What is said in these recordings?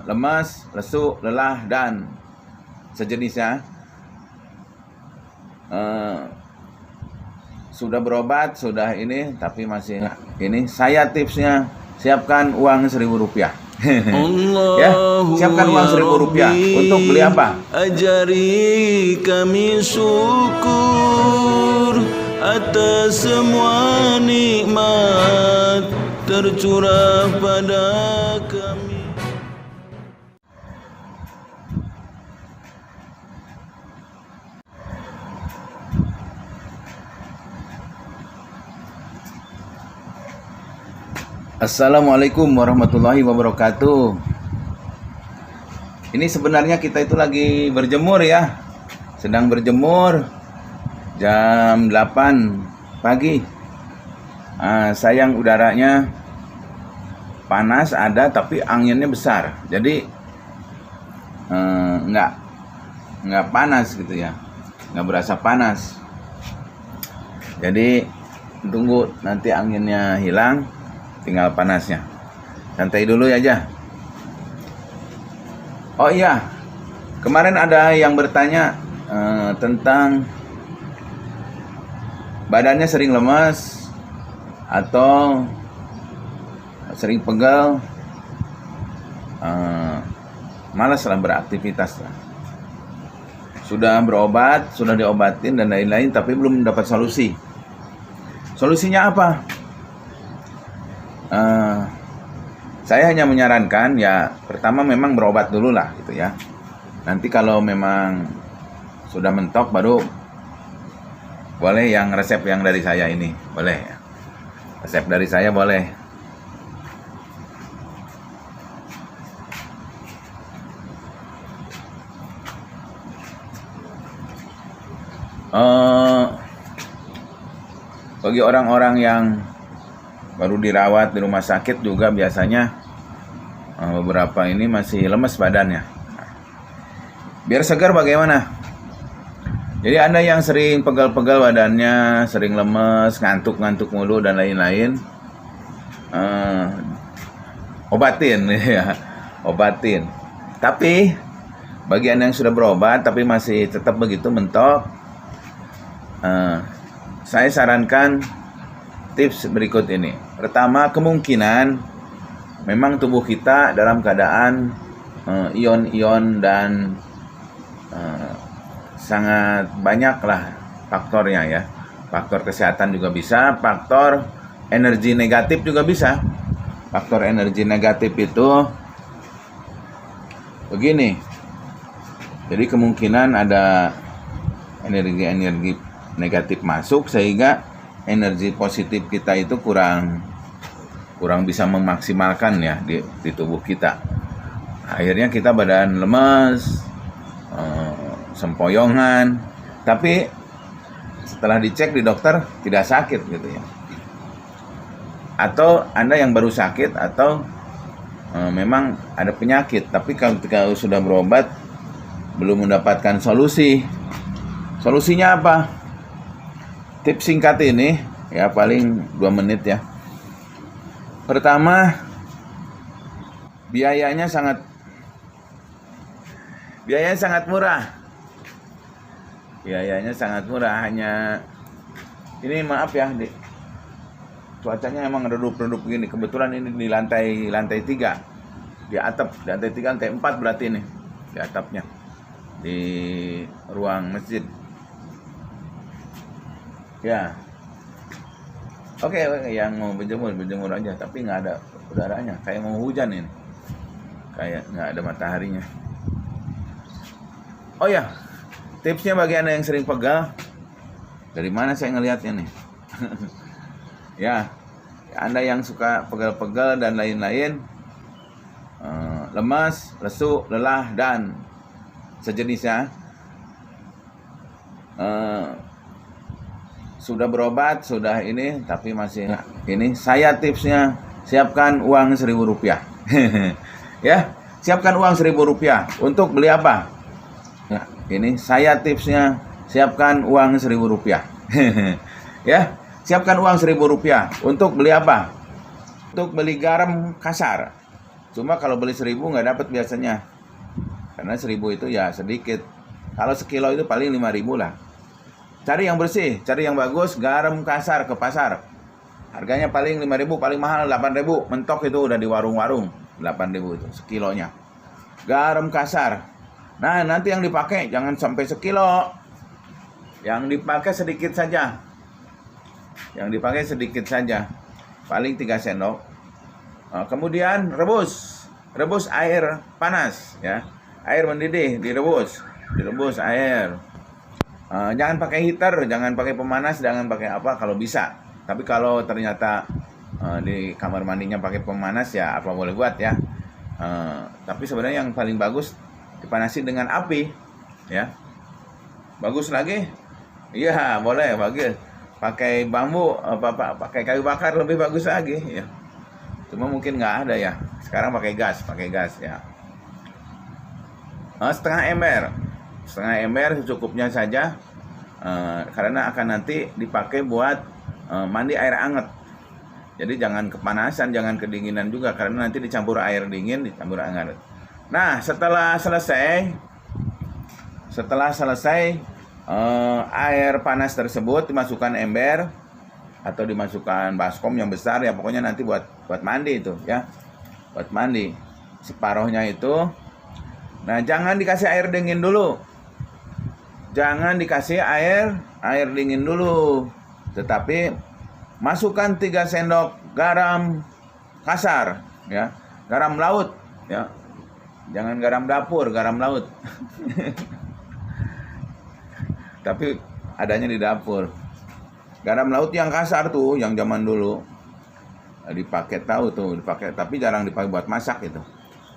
lemas, lesu, lelah, dan sejenisnya. Sudah berobat, sudah ini, tapi masih ini. Saya tipsnya, siapkan uang Rp1.000. Ya, siapkan uang Rp1.000 untuk beli apa? Ajari kami syukur atas semua nikmat tercurah pada kami. Assalamualaikum warahmatullahi wabarakatuh. Ini sebenarnya kita itu lagi berjemur ya. Sedang berjemur jam 8 pagi. Sayang udaranya panas ada, tapi anginnya besar. Jadi nggak panas gitu ya. Nggak berasa panas. Jadi tunggu nanti anginnya hilang, tinggal panasnya. Santai dulu aja. Oh iya, kemarin ada yang bertanya tentang badannya sering lemas atau sering pegal, malas lah beraktivitas lah. Sudah berobat, sudah diobatin dan lain-lain, tapi belum dapat solusi. Solusinya apa? Saya hanya menyarankan ya, pertama memang berobat dulu lah gitu ya. Nanti kalau memang sudah mentok baru boleh yang resep yang dari saya ini, boleh ya. Resep dari saya boleh. Bagi orang-orang yang baru dirawat di rumah sakit juga biasanya beberapa ini masih lemes badannya. Biar segar bagaimana? Jadi Anda yang sering pegal-pegal badannya, sering lemes, ngantuk-ngantuk mulu dan lain-lain, obatin ya, obatin. Tapi bagi Anda yang sudah berobat tapi masih tetap begitu mentok, saya sarankan tips berikut ini. Pertama, kemungkinan memang tubuh kita dalam keadaan ion-ion dan sangat banyaklah faktornya ya. Faktor kesehatan juga bisa, faktor energi negatif juga bisa. Faktor energi negatif itu begini. Jadi kemungkinan ada energi-energi negatif masuk sehingga energi positif kita itu kurang bisa memaksimalkan ya di tubuh kita. Akhirnya kita badan lemas, sempoyongan, tapi setelah dicek di dokter tidak sakit gitu ya. Atau Anda yang baru sakit atau memang ada penyakit, tapi kalau sudah berobat belum mendapatkan solusi. Solusinya apa? Tips singkat ini ya, paling 2 menit ya. Pertama, biayanya sangat murah. Biayanya sangat murah, hanya ini maaf ya, cuacanya emang redup-redup begini. Kebetulan ini di lantai 3. Di atap, di lantai 3, lantai 4 berarti ini. Di atapnya. Di ruang masjid. Ya. Oke, yang mau berjemur aja, tapi nggak ada udaranya, kayak mau hujan ini, kayak nggak ada mataharinya. Oh ya, tipsnya bagi Anda yang sering pegal, dari mana saya ngelihatnya nih? Ya, Anda yang suka pegal-pegal dan lain-lain, lemas, lesu, lelah, dan sejenisnya. Sudah berobat, sudah ini, tapi masih ini. Saya tipsnya, siapkan uang Rp1.000. Ya, siapkan uang Rp1.000 untuk beli apa? Nah, ini saya tipsnya, siapkan uang Rp1.000. Ya, siapkan uang Rp1.000 untuk beli apa? Untuk beli garam kasar. Cuma kalau beli 1.000 nggak dapat biasanya. Karena 1.000 itu ya sedikit. Kalau sekilo itu paling 5.000 lah. Cari yang bersih, cari yang bagus, garam kasar ke pasar. Harganya paling 5.000, paling mahal 8.000. Mentok itu udah di warung-warung. 8.000 itu sekilonya. Garam kasar. Nah, nanti yang dipakai jangan sampai sekilo. Yang dipakai sedikit saja. Yang dipakai sedikit saja. Paling 3 sendok. Kemudian rebus. Rebus air panas ya. Air mendidih direbus. Direbus air. Jangan pakai heater, jangan pakai pemanas, jangan pakai apa kalau bisa. Tapi kalau ternyata di kamar mandinya pakai pemanas ya apa boleh buat ya. Tapi sebenarnya yang paling bagus dipanasin dengan api ya. Bagus lagi? Iya, boleh bagus. Pakai bambu pakai kayu bakar lebih bagus lagi ya. Cuma mungkin nggak ada ya. Sekarang pakai gas ya. Setengah ember secukupnya saja. Karena akan nanti dipakai buat mandi air hangat. Jadi jangan kepanasan, jangan kedinginan juga karena nanti dicampur air dingin, dicampur hangat. Nah, setelah selesai air panas tersebut dimasukkan ember atau dimasukkan baskom yang besar ya, pokoknya nanti buat mandi itu ya. Buat mandi separuhnya itu. Nah, jangan dikasih air dingin dulu. Jangan dikasih air dingin dulu. Tetapi masukkan 3 sendok garam kasar ya. Garam laut ya. Jangan garam dapur, garam laut. Tapi adanya di dapur. Garam laut yang kasar tuh, yang zaman dulu dipakai, tahu tuh dipakai, tapi jarang dipakai buat masak itu.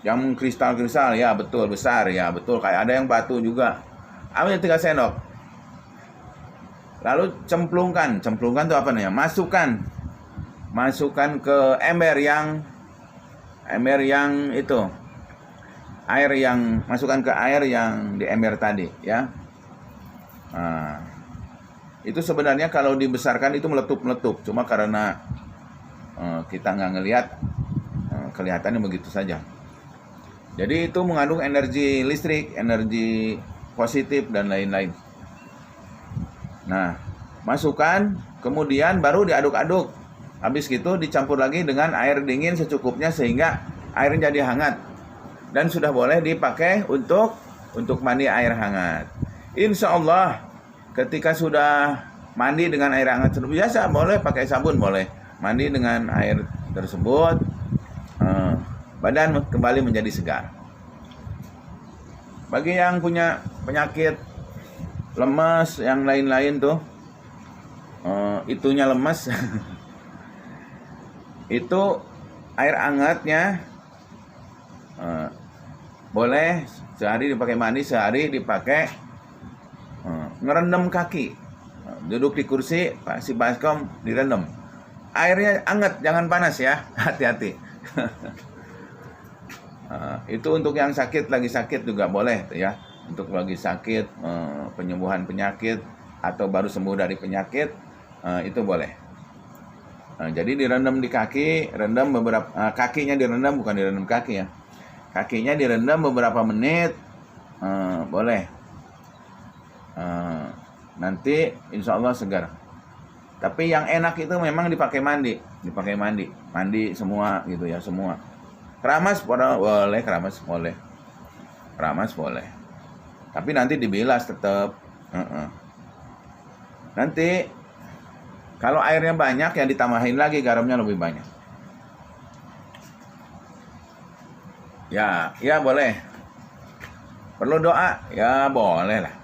Yang kristal ya betul, besar ya betul, kayak ada yang batu juga. Ambil 3 sendok. Lalu cemplungkan tuh apa namanya? Masukkan ke ember yang itu. Masukkan ke air yang di ember tadi ya. Nah, itu sebenarnya kalau dibesarkan itu meletup. Cuma karena kita nggak ngelihat, kelihatannya begitu saja. Jadi itu mengandung energi listrik, energi positif dan lain-lain. Nah, masukkan, kemudian baru diaduk-aduk. Habis gitu dicampur lagi dengan air dingin secukupnya sehingga airnya jadi hangat. Dan sudah boleh dipakai untuk mandi air hangat. Insya Allah ketika sudah mandi dengan air hangat biasa, boleh pakai sabun, boleh mandi dengan air tersebut, badan kembali menjadi segar. Bagi yang punya penyakit lemas yang lain-lain tuh, itunya lemas, itu air hangatnya boleh sehari dipakai mandi, sehari dipakai ngerendam kaki. Duduk di kursi, si baskom direndam. Airnya hangat, jangan panas ya, hati-hati. Itu untuk yang lagi sakit juga boleh ya. Untuk lagi sakit, penyembuhan penyakit atau baru sembuh dari penyakit, itu boleh. Jadi direndam di kaki, rendam beberapa, kakinya direndam, bukan direndam kaki ya. Kakinya direndam beberapa menit, boleh. Nanti insya Allah segar. Tapi yang enak itu memang dipakai mandi, mandi semua gitu ya, semua. Keramas boleh, keramas boleh. Tapi nanti dibilas tetap. Nanti kalau airnya banyak ya ditambahin lagi garamnya lebih banyak. Ya boleh. Perlu doa? Ya boleh lah.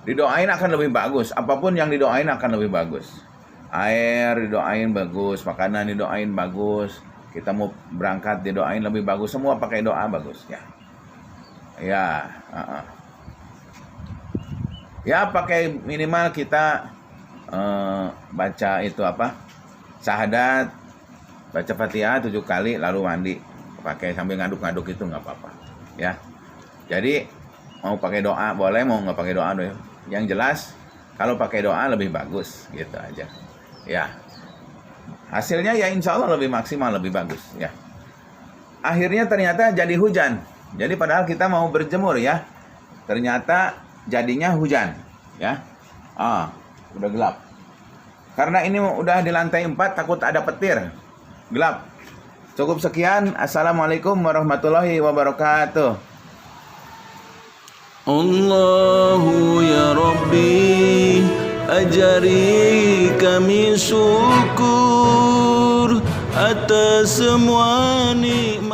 Didoain akan lebih bagus. Apapun yang didoain akan lebih bagus. Air didoain bagus, makanan didoain bagus. Kita mau berangkat didoain lebih bagus. Semua pakai doa bagus ya. Ya pakai minimal kita baca itu apa? Syahadat, baca Fatihah 7 kali lalu mandi. Pakai sambil ngaduk-ngaduk itu nggak apa-apa ya. Jadi mau pakai doa boleh, mau nggak pakai doa deh. Yang jelas kalau pakai doa lebih bagus gitu aja ya. Hasilnya ya insya Allah lebih maksimal, lebih bagus ya. akhirnya ternyata jadi hujan. Jadi padahal kita mau berjemur ya, ternyata jadinya hujan ya. Udah gelap. Karena ini udah di lantai 4, takut ada petir, gelap. Cukup sekian. Assalamualaikum warahmatullahi wabarakatuh. Allahu ya Rabbi, ajari kami syukur atas semua nikmat.